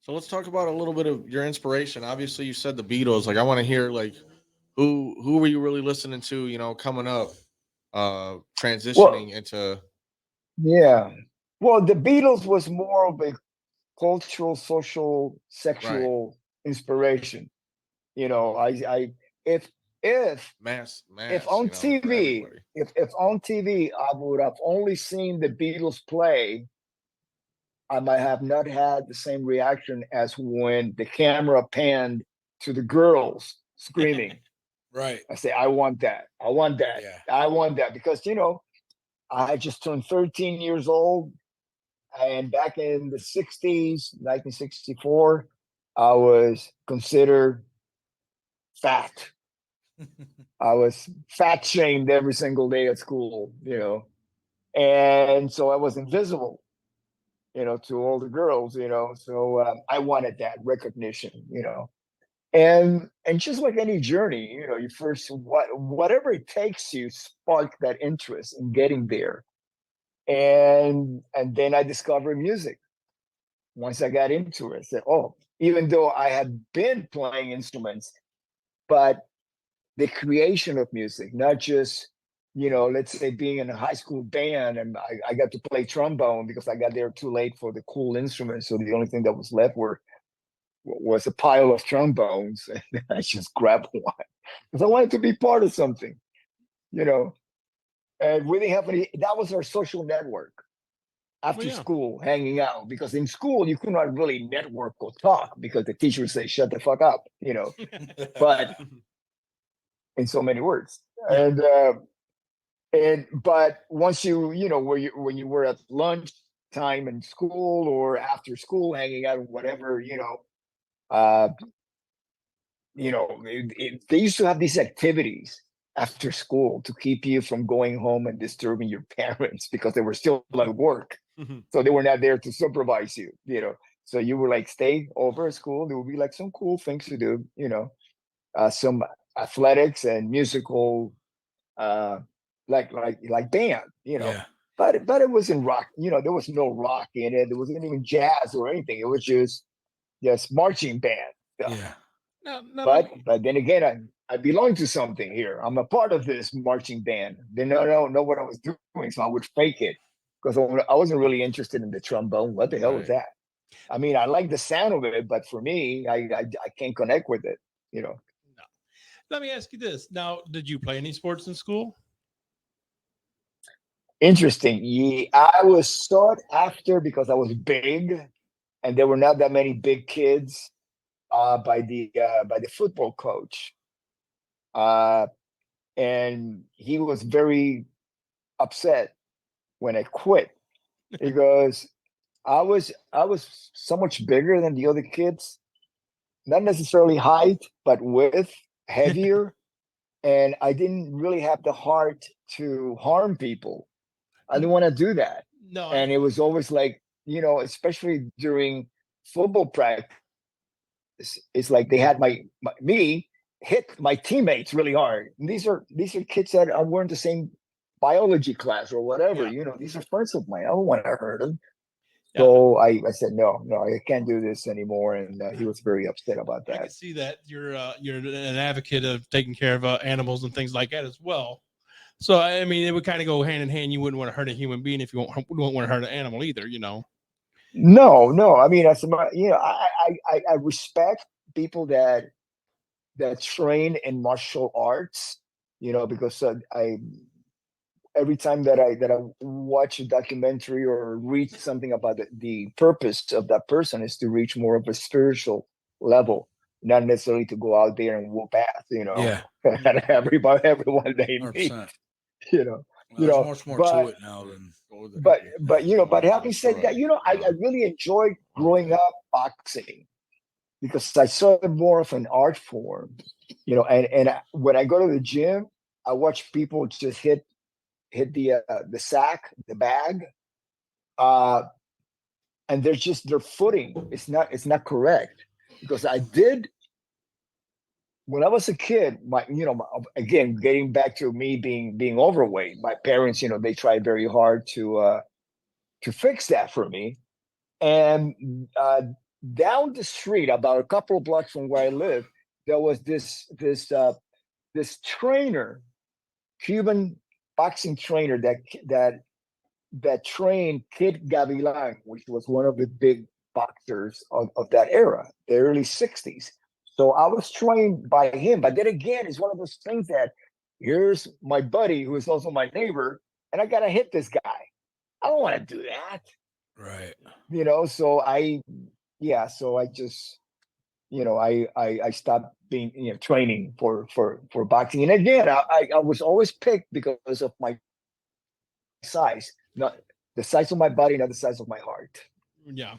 So let's talk about a little bit of your inspiration. Obviously, you said the Beatles. Like, I want to hear like who were you really listening to? You know, coming up, Well, transitioning into yeah. Well, the Beatles was more of a cultural, social, right sexual inspiration. You know, I if if if mass. on You know, for TV, everybody. if on TV I would have only seen the Beatles play, I might have not had the same reaction as when the camera panned to the girls screaming. Right. I say, I want that. I want that. Yeah. I want that because I just turned 13 years old, and back in the 60s, 1964, I was considered fat. I was fat shamed every single day at school. And so I was invisible, to all the girls. So I wanted that recognition. And just like any journey, you first whatever it takes you spark that interest in getting there. And then I discovered music. Once I got into it, I said, oh, even though I had been playing instruments, but the creation of music, not just, let's say being in a high school band and I got to play trombone because I got there too late for the cool instruments. So the only thing that was left was a pile of trombones. And I just grabbed one because I wanted to be part of something, you know. And we didn't have any, that was our social network Well, after yeah. school, hanging out. Because in school, you could not really network or talk because the teacher would say, shut the fuck up. But in so many words. Yeah. But once when you were at lunch time in school or after school hanging out, whatever, uh, they used to have these activities after school to keep you from going home and disturbing your parents because they were still at work. So they were not there to supervise you. So you were like, stay over at school. There would be like some cool things to do, some athletics and musical, uh, like band. Yeah. But it wasn't rock. There was no rock in it. There wasn't even jazz or anything. It was just marching band stuff. Yeah. No, let But then again, I belong to something here. I'm a part of this marching band. They don't know what I was doing, so I would fake it because I wasn't really interested in the trombone. What the hell was right. that? I mean, I like the sound of it, but for me, I can't connect with it. You know, No. Let me ask you this. Now, did you play any sports in school? Interesting. Yeah, I was sought after because I was big, and there were not that many big kids by the football coach, uh, and he was very upset when I quit because I was so much bigger than the other kids, not necessarily height, but width, heavier, and I didn't really have the heart to harm people. I didn't want to do that. No, And it was always like, especially during football practice, it's like they had me hit my teammates really hard. And these are kids that are weren't the same biology class or whatever. yeah, These are friends of mine. I don't want to hurt them. yeah. So I said, no, no, I can't do this anymore. And he was very upset about I that. can see that you're an advocate of taking care of animals and things like that as well. So I mean, it would kind of go hand in hand. You wouldn't want to hurt a human being if you don't want to hurt an animal either. You know. No, no. I mean, I respect people that train in martial arts. Because I every time that I watch a documentary or read something about the purpose of that person is to reach more of a spiritual level, not necessarily to go out there and whoop ass. Yeah. And everyone they meet. 100%. You know, Well, there's much more to but it now than Go with but but going to having said destroy. that, I really enjoyed growing Okay. up boxing because I saw it more of an art form. When I go to the gym, I watch people just hit the sack, the bag, uh, and their footing. It's not correct because I did when I was a kid. Again, getting back to me being overweight. My parents, they tried very hard to fix that for me, and down the street, about a couple of blocks from where I live, there was this trainer, Cuban boxing trainer that trained Kid Gavilan, which was one of the big boxers of that era, the early 60s. So I was trained by him. But then again, it's one of those things that here's my buddy who is also my neighbor, and I got to hit this guy. I don't want to do that. Right. So I just, I stopped being, training for boxing. And again, I was always picked because of my size, not the size of my body, not the size of my heart. Yeah.